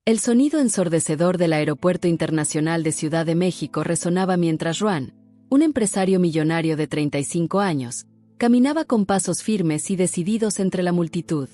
El sonido ensordecedor del Aeropuerto Internacional de Ciudad de México resonaba mientras Ruan, un empresario millonario de 35 años, caminaba con pasos firmes y decididos entre la multitud.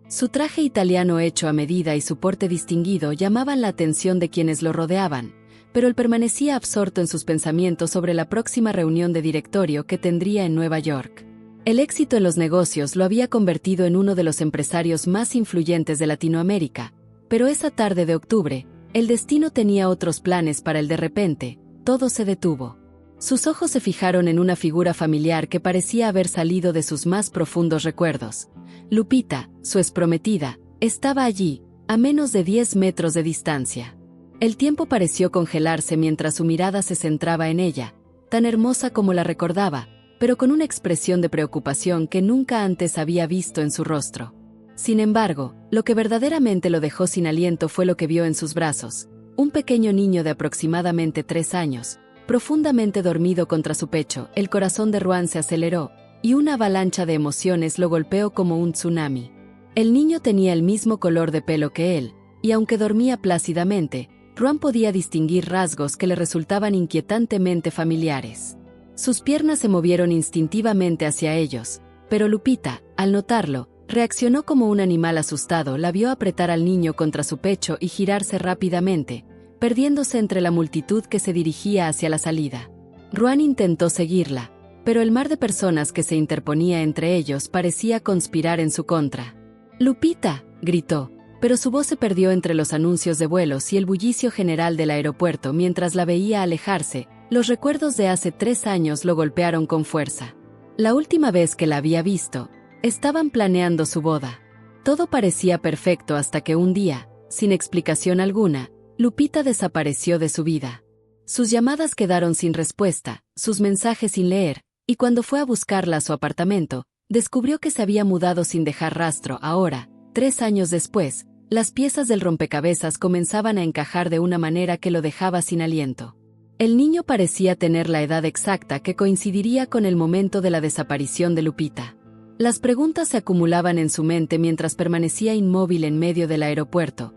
Su traje italiano hecho a medida y su porte distinguido llamaban la atención de quienes lo rodeaban, pero él permanecía absorto en sus pensamientos sobre la próxima reunión de directorio que tendría en Nueva York. El éxito en los negocios lo había convertido en uno de los empresarios más influyentes de Latinoamérica, pero esa tarde de octubre, el destino tenía otros planes para él. De repente, todo se detuvo. Sus ojos se fijaron en una figura familiar que parecía haber salido de sus más profundos recuerdos. Lupita, su exprometida, estaba allí, a menos de 10 metros de distancia. El tiempo pareció congelarse mientras su mirada se centraba en ella, tan hermosa como la recordaba, pero con una expresión de preocupación que nunca antes había visto en su rostro. Sin embargo, lo que verdaderamente lo dejó sin aliento fue lo que vio en sus brazos, un pequeño niño de aproximadamente 3 años, profundamente dormido contra su pecho. El corazón de Ruan se aceleró, y una avalancha de emociones lo golpeó como un tsunami. El niño tenía el mismo color de pelo que él, y aunque dormía plácidamente, Ruan podía distinguir rasgos que le resultaban inquietantemente familiares. Sus piernas se movieron instintivamente hacia ellos, pero Lupita, al notarlo, reaccionó como un animal asustado. La vio apretar al niño contra su pecho y girarse rápidamente, perdiéndose entre la multitud que se dirigía hacia la salida. Ruan intentó seguirla, pero el mar de personas que se interponía entre ellos parecía conspirar en su contra. «¡Lupita!», gritó, pero su voz se perdió entre los anuncios de vuelos y el bullicio general del aeropuerto. Mientras la veía alejarse, los recuerdos de hace 3 años lo golpearon con fuerza. La última vez que la había visto, estaban planeando su boda. Todo parecía perfecto hasta que un día, sin explicación alguna, Lupita desapareció de su vida. Sus llamadas quedaron sin respuesta, sus mensajes sin leer, y cuando fue a buscarla a su apartamento, descubrió que se había mudado sin dejar rastro. Ahora, 3 años después, las piezas del rompecabezas comenzaban a encajar de una manera que lo dejaba sin aliento. El niño parecía tener la edad exacta que coincidiría con el momento de la desaparición de Lupita. Las preguntas se acumulaban en su mente mientras permanecía inmóvil en medio del aeropuerto.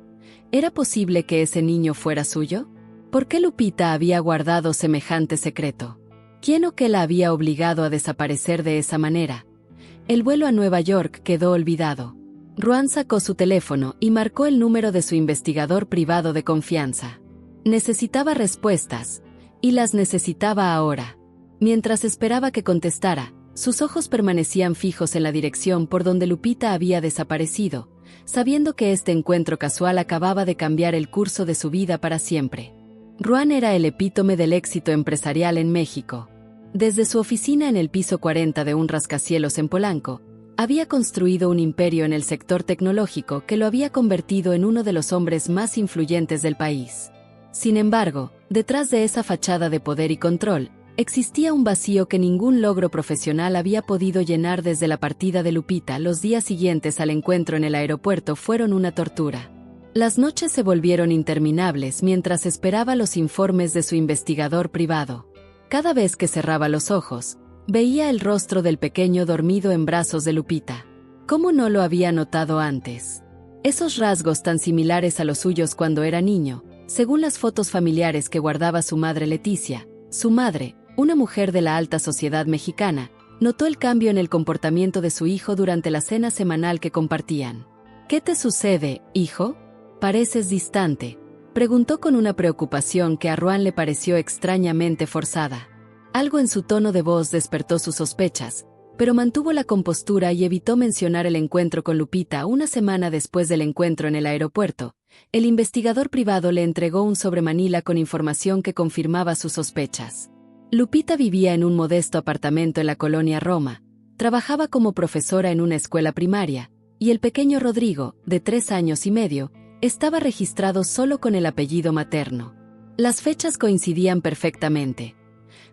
¿Era posible que ese niño fuera suyo? ¿Por qué Lupita había guardado semejante secreto? ¿Quién o qué la había obligado a desaparecer de esa manera? El vuelo a Nueva York quedó olvidado. Ruan sacó su teléfono y marcó el número de su investigador privado de confianza. Necesitaba respuestas, y las necesitaba ahora. Mientras esperaba que contestara, sus ojos permanecían fijos en la dirección por donde Lupita había desaparecido, sabiendo que este encuentro casual acababa de cambiar el curso de su vida para siempre. Ruan era el epítome del éxito empresarial en México. Desde su oficina en el piso 40 de un rascacielos en Polanco, había construido un imperio en el sector tecnológico que lo había convertido en uno de los hombres más influyentes del país. Sin embargo, detrás de esa fachada de poder y control, existía un vacío que ningún logro profesional había podido llenar. Desde la partida de Lupita, los días siguientes al encuentro en el aeropuerto fueron una tortura. Las noches se volvieron interminables mientras esperaba los informes de su investigador privado. Cada vez que cerraba los ojos, veía el rostro del pequeño dormido en brazos de Lupita. ¿Cómo no lo había notado antes? Esos rasgos tan similares a los suyos cuando era niño, según las fotos familiares que guardaba su madre Leticia. Su madre, una mujer de la alta sociedad mexicana, notó el cambio en el comportamiento de su hijo durante la cena semanal que compartían. «¿Qué te sucede, hijo? Pareces distante», preguntó con una preocupación que a Ruan le pareció extrañamente forzada. Algo en su tono de voz despertó sus sospechas, pero mantuvo la compostura y evitó mencionar el encuentro con Lupita. Una semana después del encuentro en el aeropuerto, el investigador privado le entregó un sobremanila con información que confirmaba sus sospechas. Lupita vivía en un modesto apartamento en la colonia Roma, trabajaba como profesora en una escuela primaria, y el pequeño Rodrigo, de 3 años y medio, estaba registrado solo con el apellido materno. Las fechas coincidían perfectamente.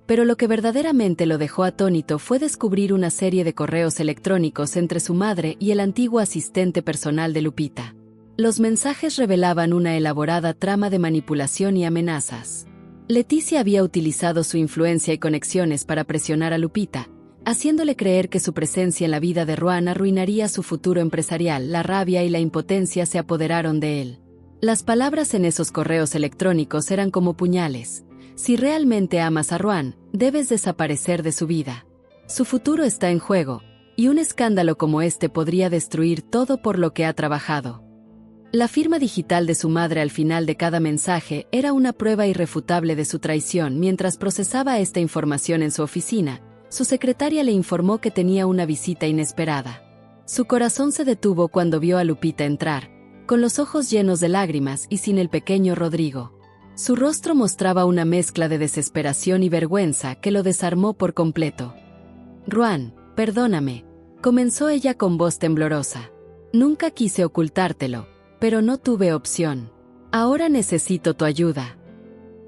Pero lo que verdaderamente lo dejó atónito fue descubrir una serie de correos electrónicos entre su madre y el antiguo asistente personal de Lupita. Los mensajes revelaban una elaborada trama de manipulación y amenazas. Leticia había utilizado su influencia y conexiones para presionar a Lupita, haciéndole creer que su presencia en la vida de Ruan arruinaría su futuro empresarial. La rabia y la impotencia se apoderaron de él. Las palabras en esos correos electrónicos eran como puñales. Si realmente amas a Ruan, debes desaparecer de su vida. Su futuro está en juego, y un escándalo como este podría destruir todo por lo que ha trabajado. La firma digital de su madre al final de cada mensaje era una prueba irrefutable de su traición. Mientras procesaba esta información en su oficina, su secretaria le informó que tenía una visita inesperada. Su corazón se detuvo cuando vio a Lupita entrar, con los ojos llenos de lágrimas y sin el pequeño Rodrigo. Su rostro mostraba una mezcla de desesperación y vergüenza que lo desarmó por completo. «Ruan, perdóname», comenzó ella con voz temblorosa. «Nunca quise ocultártelo, pero no tuve opción. Ahora necesito tu ayuda».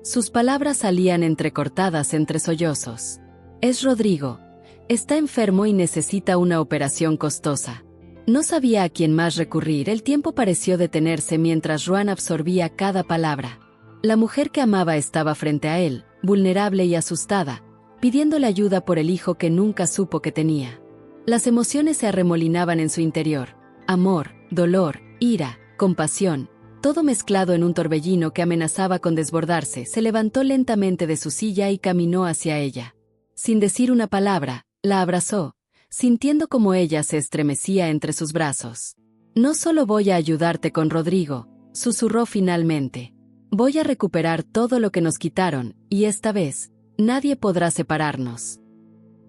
Sus palabras salían entrecortadas entre sollozos. «Es Rodrigo. Está enfermo y necesita una operación costosa». No sabía a quién más recurrir. El tiempo pareció detenerse mientras Ruan absorbía cada palabra. La mujer que amaba estaba frente a él, vulnerable y asustada, pidiéndole ayuda por el hijo que nunca supo que tenía. Las emociones se arremolinaban en su interior: amor, dolor, ira, compasión, todo mezclado en un torbellino que amenazaba con desbordarse. Se levantó lentamente de su silla y caminó hacia ella. Sin decir una palabra, la abrazó, sintiendo como ella se estremecía entre sus brazos. «No solo voy a ayudarte con Rodrigo», susurró finalmente. «Voy a recuperar todo lo que nos quitaron, y esta vez, nadie podrá separarnos».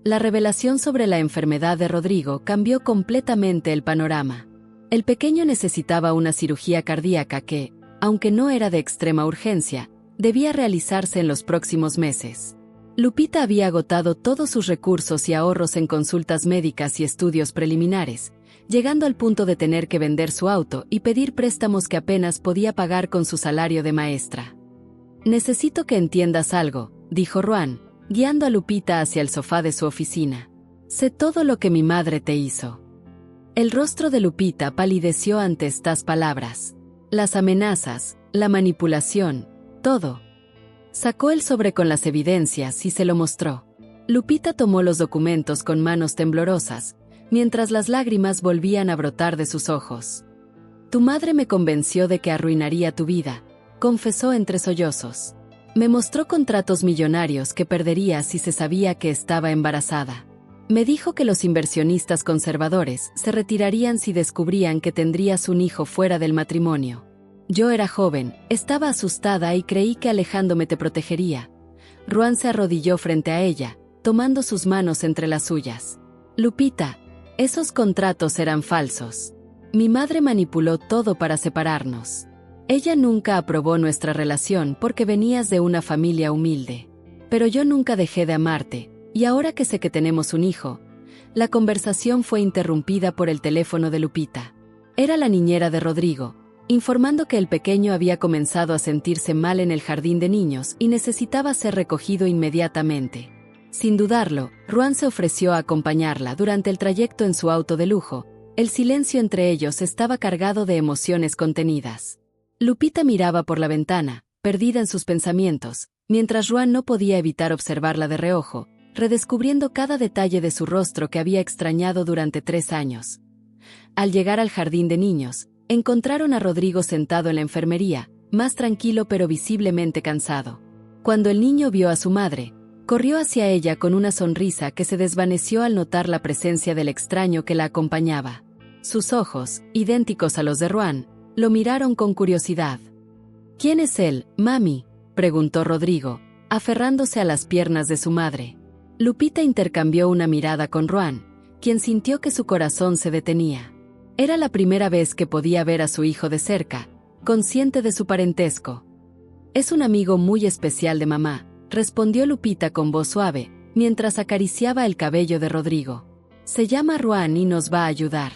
La revelación sobre la enfermedad de Rodrigo cambió completamente el panorama. El pequeño necesitaba una cirugía cardíaca que, aunque no era de extrema urgencia, debía realizarse en los próximos meses. Lupita había agotado todos sus recursos y ahorros en consultas médicas y estudios preliminares, llegando al punto de tener que vender su auto y pedir préstamos que apenas podía pagar con su salario de maestra. «Necesito que entiendas algo», dijo Ruan, guiando a Lupita hacia el sofá de su oficina. «Sé todo lo que mi madre te hizo». El rostro de Lupita palideció ante estas palabras. Las amenazas, la manipulación, todo. Sacó el sobre con las evidencias y se lo mostró. Lupita tomó los documentos con manos temblorosas, mientras las lágrimas volvían a brotar de sus ojos. «Tu madre me convenció de que arruinaría tu vida», confesó entre sollozos. «Me mostró contratos millonarios que perdería si se sabía que estaba embarazada. Me dijo que los inversionistas conservadores se retirarían si descubrían que tendrías un hijo fuera del matrimonio. Yo era joven, estaba asustada y creí que alejándome te protegería». Ruan se arrodilló frente a ella, tomando sus manos entre las suyas. «Lupita, esos contratos eran falsos. Mi madre manipuló todo para separarnos. Ella nunca aprobó nuestra relación porque venías de una familia humilde. Pero yo nunca dejé de amarte, y ahora que sé que tenemos un hijo». La conversación fue interrumpida por el teléfono de Lupita. Era la niñera de Rodrigo, informando que el pequeño había comenzado a sentirse mal en el jardín de niños y necesitaba ser recogido inmediatamente. Sin dudarlo, Ruan se ofreció a acompañarla durante el trayecto en su auto de lujo. El silencio entre ellos estaba cargado de emociones contenidas. Lupita miraba por la ventana, perdida en sus pensamientos, mientras Ruan no podía evitar observarla de reojo, redescubriendo cada detalle de su rostro que había extrañado durante 3 años. Al llegar al jardín de niños, encontraron a Rodrigo sentado en la enfermería, más tranquilo pero visiblemente cansado. Cuando el niño vio a su madre, corrió hacia ella con una sonrisa que se desvaneció al notar la presencia del extraño que la acompañaba. Sus ojos, idénticos a los de Ruan, lo miraron con curiosidad. «¿Quién es él, mami?», preguntó Rodrigo, aferrándose a las piernas de su madre. Lupita intercambió una mirada con Ruan, quien sintió que su corazón se detenía. Era la primera vez que podía ver a su hijo de cerca, consciente de su parentesco. «Es un amigo muy especial de mamá», respondió Lupita con voz suave, mientras acariciaba el cabello de Rodrigo. «Se llama Ruan y nos va a ayudar».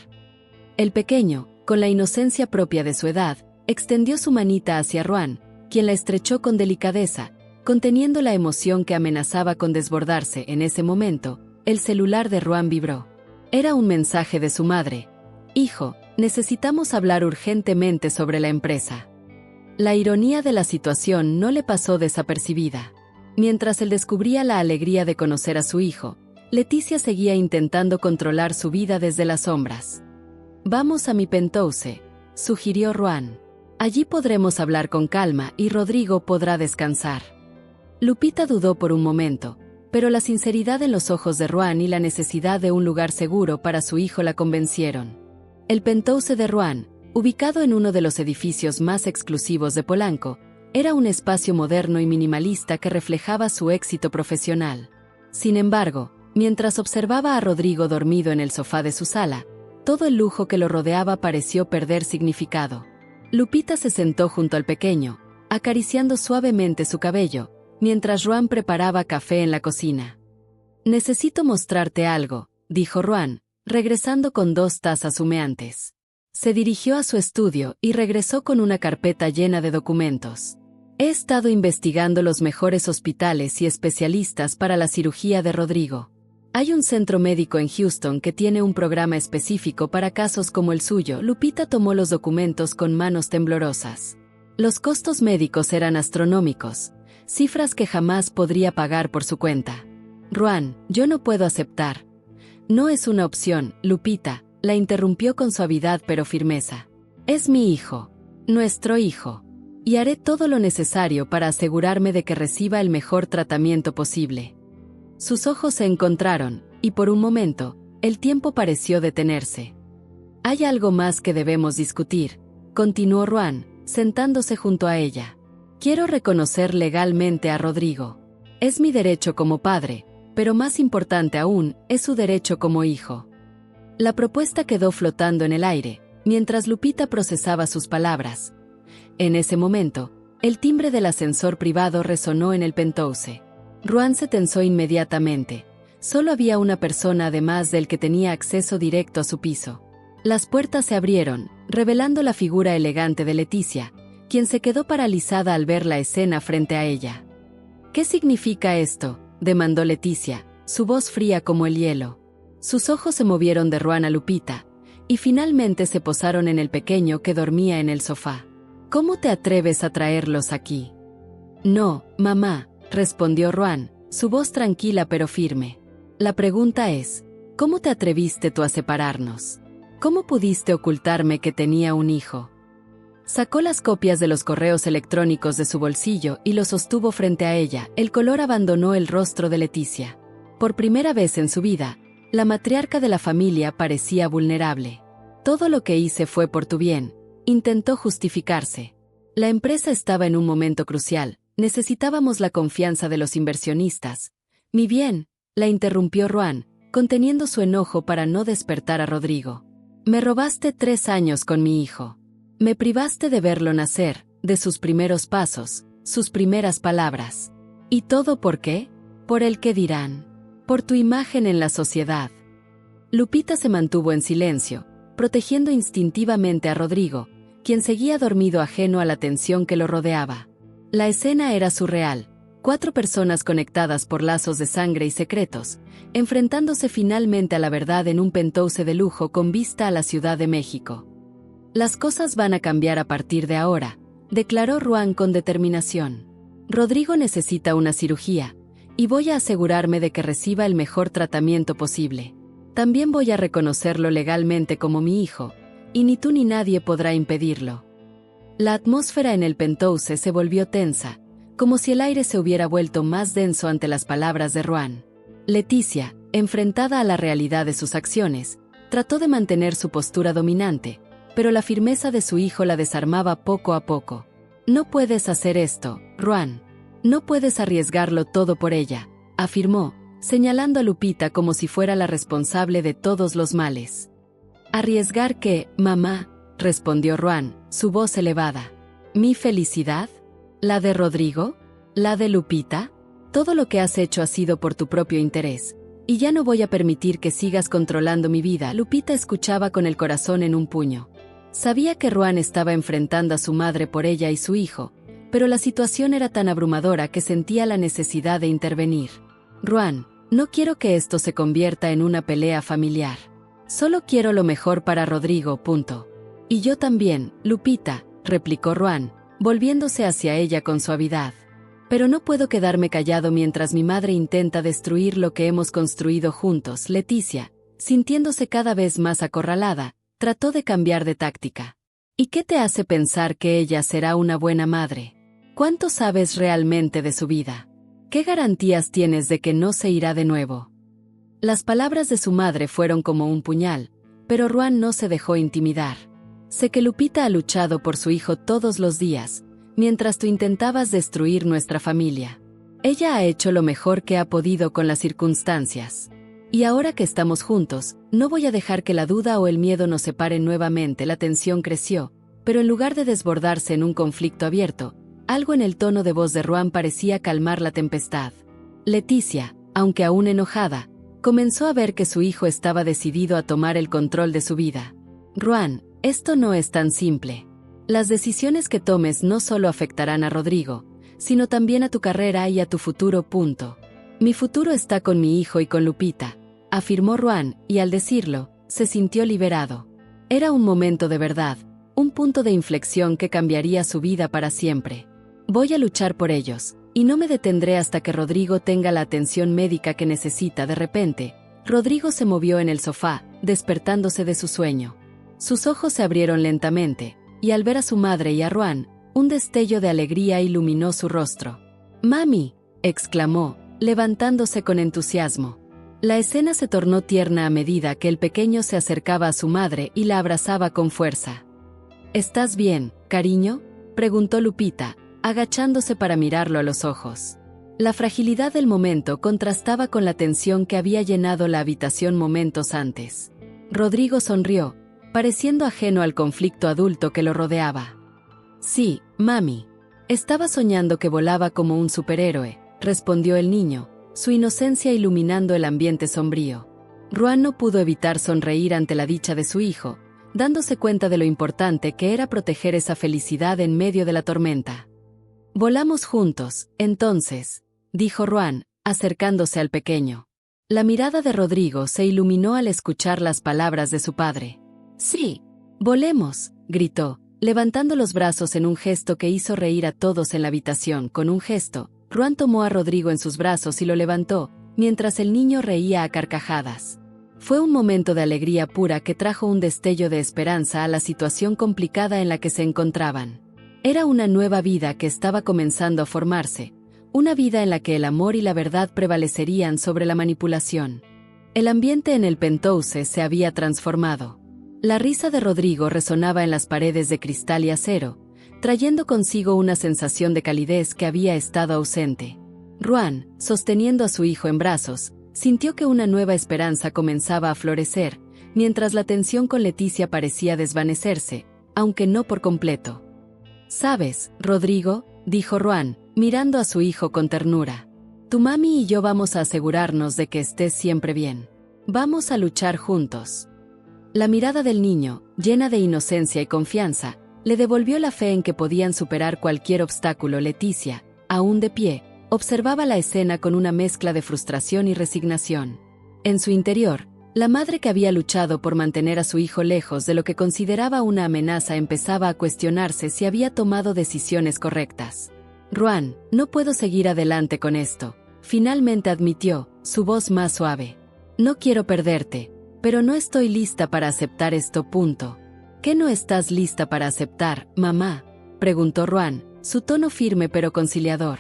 El pequeño, con la inocencia propia de su edad, extendió su manita hacia Ruan, quien la estrechó con delicadeza, conteniendo la emoción que amenazaba con desbordarse. En ese momento, el celular de Ruan vibró. Era un mensaje de su madre. «Hijo, necesitamos hablar urgentemente sobre la empresa». La ironía de la situación no le pasó desapercibida. Mientras él descubría la alegría de conocer a su hijo, Leticia seguía intentando controlar su vida desde las sombras. «Vamos a mi penthouse», sugirió Ruan. Allí podremos hablar con calma y Rodrigo podrá descansar. Lupita dudó por un momento, pero la sinceridad en los ojos de Ruan y la necesidad de un lugar seguro para su hijo la convencieron. El penthouse de Ruan, ubicado en uno de los edificios más exclusivos de Polanco, era un espacio moderno y minimalista que reflejaba su éxito profesional. Sin embargo, mientras observaba a Rodrigo dormido en el sofá de su sala, todo el lujo que lo rodeaba pareció perder significado. Lupita se sentó junto al pequeño, acariciando suavemente su cabello, mientras Ruan preparaba café en la cocina. «Necesito mostrarte algo», dijo Ruan, regresando con 2 tazas humeantes. Se dirigió a su estudio y regresó con una carpeta llena de documentos. «He estado investigando los mejores hospitales y especialistas para la cirugía de Rodrigo. Hay un centro médico en Houston que tiene un programa específico para casos como el suyo». Lupita tomó los documentos con manos temblorosas. Los costos médicos eran astronómicos, cifras que jamás podría pagar por su cuenta. «Ruan, yo no puedo aceptar». «No es una opción, Lupita», la interrumpió con suavidad pero firmeza. «Es mi hijo, nuestro hijo, y haré todo lo necesario para asegurarme de que reciba el mejor tratamiento posible». Sus ojos se encontraron, y por un momento, el tiempo pareció detenerse. «Hay algo más que debemos discutir», continuó Ruan, sentándose junto a ella. «Quiero reconocer legalmente a Rodrigo. Es mi derecho como padre, pero más importante aún, es su derecho como hijo». La propuesta quedó flotando en el aire, mientras Lupita procesaba sus palabras. En ese momento, el timbre del ascensor privado resonó en el penthouse. Ruan se tensó inmediatamente. Solo había una persona además del que tenía acceso directo a su piso. Las puertas se abrieron, revelando la figura elegante de Leticia, quien se quedó paralizada al ver la escena frente a ella. «¿Qué significa esto?», demandó Leticia, su voz fría como el hielo. Sus ojos se movieron de Ruan a Lupita, y finalmente se posaron en el pequeño que dormía en el sofá. «¿Cómo te atreves a traerlos aquí?». «No, mamá», respondió Ruan, su voz tranquila pero firme. «La pregunta es, ¿cómo te atreviste tú a separarnos? ¿Cómo pudiste ocultarme que tenía un hijo?». Sacó las copias de los correos electrónicos de su bolsillo y los sostuvo frente a ella. El color abandonó el rostro de Leticia. Por primera vez en su vida, la matriarca de la familia parecía vulnerable. «Todo lo que hice fue por tu bien», intentó justificarse. «La empresa estaba en un momento crucial. Necesitábamos la confianza de los inversionistas». «Mi bien», la interrumpió Ruan, conteniendo su enojo para no despertar a Rodrigo. «Me robaste 3 años con mi hijo. Me privaste de verlo nacer, de sus primeros pasos, sus primeras palabras. ¿Y todo por qué? Por el qué dirán. Por tu imagen en la sociedad». Lupita se mantuvo en silencio, protegiendo instintivamente a Rodrigo, quien seguía dormido ajeno a la tensión que lo rodeaba. La escena era surreal. 4 personas conectadas por lazos de sangre y secretos, enfrentándose finalmente a la verdad en un penthouse de lujo con vista a la Ciudad de México. «Las cosas van a cambiar a partir de ahora», declaró Ruan con determinación. «Rodrigo necesita una cirugía, y voy a asegurarme de que reciba el mejor tratamiento posible. También voy a reconocerlo legalmente como mi hijo, y ni tú ni nadie podrá impedirlo». La atmósfera en el penthouse se volvió tensa, como si el aire se hubiera vuelto más denso ante las palabras de Ruan. Leticia, enfrentada a la realidad de sus acciones, trató de mantener su postura dominante, pero la firmeza de su hijo la desarmaba poco a poco. «No puedes hacer esto, Ruan. No puedes arriesgarlo todo por ella», afirmó, señalando a Lupita como si fuera la responsable de todos los males. «¿Arriesgar qué, mamá?», respondió Ruan, su voz elevada. «¿Mi felicidad? ¿La de Rodrigo? ¿La de Lupita? Todo lo que has hecho ha sido por tu propio interés, y ya no voy a permitir que sigas controlando mi vida». Lupita escuchaba con el corazón en un puño. Sabía que Ruan estaba enfrentando a su madre por ella y su hijo, pero la situación era tan abrumadora que sentía la necesidad de intervenir. «Ruan, no quiero que esto se convierta en una pelea familiar. Solo quiero lo mejor para Rodrigo, punto». «Y yo también, Lupita», replicó Ruan, volviéndose hacia ella con suavidad. «Pero no puedo quedarme callado mientras mi madre intenta destruir lo que hemos construido juntos». Leticia, sintiéndose cada vez más acorralada, trató de cambiar de táctica. ¿Y qué te hace pensar que ella será una buena madre? ¿Cuánto sabes realmente de su vida? ¿Qué garantías tienes de que no se irá de nuevo? Las palabras de su madre fueron como un puñal, pero Ruan no se dejó intimidar. Sé que Lupita ha luchado por su hijo todos los días, mientras tú intentabas destruir nuestra familia. Ella ha hecho lo mejor que ha podido con las circunstancias. Y ahora que estamos juntos, no voy a dejar que la duda o el miedo nos separen nuevamente. La tensión creció, pero en lugar de desbordarse en un conflicto abierto, algo en el tono de voz de Ruan parecía calmar la tempestad. Leticia, aunque aún enojada, comenzó a ver que su hijo estaba decidido a tomar el control de su vida. Ruan, esto no es tan simple. Las decisiones que tomes no solo afectarán a Rodrigo, sino también a tu carrera y a tu futuro. Mi futuro está con mi hijo y con Lupita, afirmó Ruan, y al decirlo, se sintió liberado. Era un momento de verdad, un punto de inflexión que cambiaría su vida para siempre. Voy a luchar por ellos, y no me detendré hasta que Rodrigo tenga la atención médica que necesita. De repente, Rodrigo se movió en el sofá, despertándose de su sueño. Sus ojos se abrieron lentamente, y al ver a su madre y a Ruan, un destello de alegría iluminó su rostro. «¡Mami!», exclamó, levantándose con entusiasmo. La escena se tornó tierna a medida que el pequeño se acercaba a su madre y la abrazaba con fuerza. «¿Estás bien, cariño?», preguntó Lupita, agachándose para mirarlo a los ojos. La fragilidad del momento contrastaba con la tensión que había llenado la habitación momentos antes. Rodrigo sonrió, pareciendo ajeno al conflicto adulto que lo rodeaba. «Sí, mami. Estaba soñando que volaba como un superhéroe», respondió el niño, su inocencia iluminando el ambiente sombrío. Ruan no pudo evitar sonreír ante la dicha de su hijo, dándose cuenta de lo importante que era proteger esa felicidad en medio de la tormenta. «Volamos juntos, entonces», dijo Ruan, acercándose al pequeño. La mirada de Rodrigo se iluminó al escuchar las palabras de su padre. «Sí, volemos», gritó, levantando los brazos en un gesto que hizo reír a todos en la habitación. Con un gesto, Ruan tomó a Rodrigo en sus brazos y lo levantó, mientras el niño reía a carcajadas. Fue un momento de alegría pura que trajo un destello de esperanza a la situación complicada en la que se encontraban. Era una nueva vida que estaba comenzando a formarse, una vida en la que el amor y la verdad prevalecerían sobre la manipulación. El ambiente en el penthouse se había transformado. La risa de Rodrigo resonaba en las paredes de cristal y acero, trayendo consigo una sensación de calidez que había estado ausente. Ruan, sosteniendo a su hijo en brazos, sintió que una nueva esperanza comenzaba a florecer, mientras la tensión con Leticia parecía desvanecerse, aunque no por completo. «¿Sabes, Rodrigo?», dijo Ruan, mirando a su hijo con ternura. «Tu mami y yo vamos a asegurarnos de que estés siempre bien. Vamos a luchar juntos». La mirada del niño, llena de inocencia y confianza, le devolvió la fe en que podían superar cualquier obstáculo. Leticia, aún de pie, observaba la escena con una mezcla de frustración y resignación. En su interior, la madre que había luchado por mantener a su hijo lejos de lo que consideraba una amenaza empezaba a cuestionarse si había tomado decisiones correctas. «Ruan, no puedo seguir adelante con esto», finalmente admitió, su voz más suave. «No quiero perderte, pero no estoy lista para aceptar esto. «¿Qué no estás lista para aceptar, mamá?», preguntó Ruan, su tono firme pero conciliador.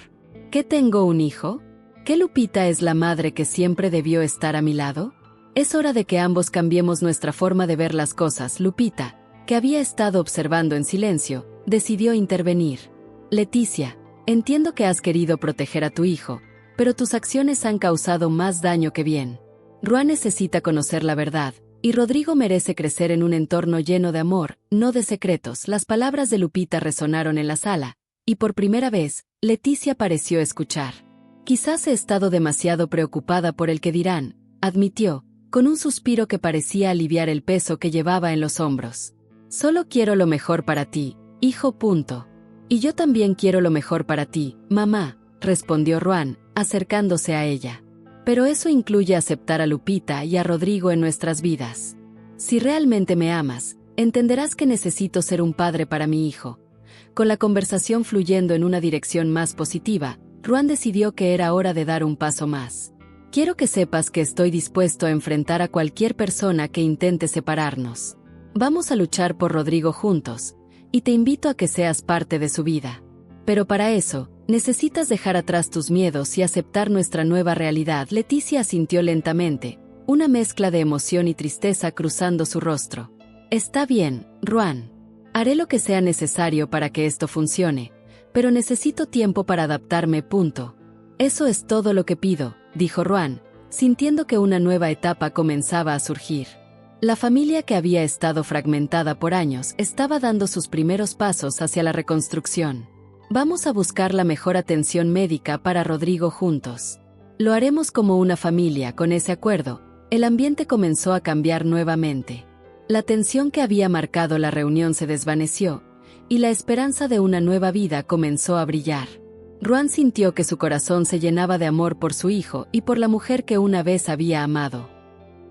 «¿Que tengo un hijo? ¿Que Lupita es la madre que siempre debió estar a mi lado? Es hora de que ambos cambiemos nuestra forma de ver las cosas». Lupita, que había estado observando en silencio, decidió intervenir. «Leticia, entiendo que has querido proteger a tu hijo, pero tus acciones han causado más daño que bien. Ruan necesita conocer la verdad, y Rodrigo merece crecer en un entorno lleno de amor, no de secretos». Las palabras de Lupita resonaron en la sala, y por primera vez, Leticia pareció escuchar. «Quizás he estado demasiado preocupada por el que dirán», admitió, con un suspiro que parecía aliviar el peso que llevaba en los hombros. «Solo quiero lo mejor para ti, hijo. Y yo también quiero lo mejor para ti, mamá», respondió Ruan, acercándose a ella. «Pero eso incluye aceptar a Lupita y a Rodrigo en nuestras vidas. Si realmente me amas, entenderás que necesito ser un padre para mi hijo». Con la conversación fluyendo en una dirección más positiva, Ruan decidió que era hora de dar un paso más. «Quiero que sepas que estoy dispuesto a enfrentar a cualquier persona que intente separarnos. Vamos a luchar por Rodrigo juntos, y te invito a que seas parte de su vida. Pero para eso, necesitas dejar atrás tus miedos y aceptar nuestra nueva realidad. Leticia asintió lentamente, una mezcla de emoción y tristeza cruzando su rostro. Está bien, Ruan. Haré lo que sea necesario para que esto funcione, pero necesito tiempo para adaptarme. Punto. Eso es todo lo que pido, dijo Ruan, sintiendo que una nueva etapa comenzaba a surgir. La familia que había estado fragmentada por años estaba dando sus primeros pasos hacia la reconstrucción. Vamos a buscar la mejor atención médica para Rodrigo juntos. Lo haremos como una familia. Con ese acuerdo, el ambiente comenzó a cambiar nuevamente. La tensión que había marcado la reunión se desvaneció, y la esperanza de una nueva vida comenzó a brillar. Ruan sintió que su corazón se llenaba de amor por su hijo y por la mujer que una vez había amado.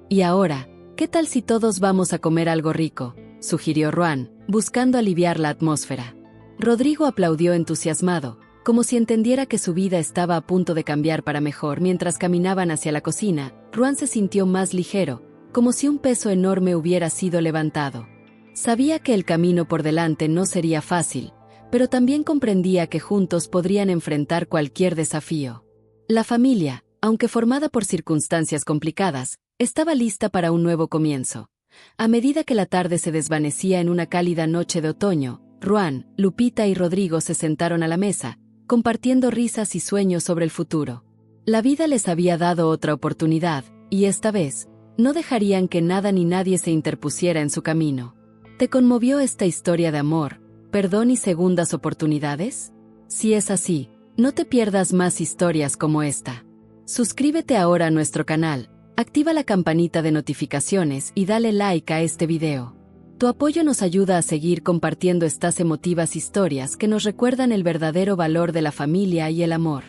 Y ahora, ¿qué tal si todos vamos a comer algo rico?, sugirió Ruan, buscando aliviar la atmósfera. Rodrigo aplaudió entusiasmado, como si entendiera que su vida estaba a punto de cambiar para mejor. Mientras caminaban hacia la cocina, Ruan se sintió más ligero, como si un peso enorme hubiera sido levantado. Sabía que el camino por delante no sería fácil, pero también comprendía que juntos podrían enfrentar cualquier desafío. La familia, aunque formada por circunstancias complicadas, estaba lista para un nuevo comienzo. A medida que la tarde se desvanecía en una cálida noche de otoño, Ruan, Lupita y Rodrigo se sentaron a la mesa, compartiendo risas y sueños sobre el futuro. La vida les había dado otra oportunidad, y esta vez, no dejarían que nada ni nadie se interpusiera en su camino. ¿Te conmovió esta historia de amor, perdón y segundas oportunidades? Si es así, no te pierdas más historias como esta. Suscríbete ahora a nuestro canal, activa la campanita de notificaciones y dale like a este video. Tu apoyo nos ayuda a seguir compartiendo estas emotivas historias que nos recuerdan el verdadero valor de la familia y el amor.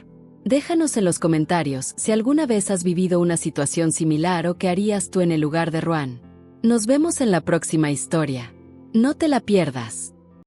Déjanos en los comentarios si alguna vez has vivido una situación similar o qué harías tú en el lugar de Ruan. Nos vemos en la próxima historia. No te la pierdas.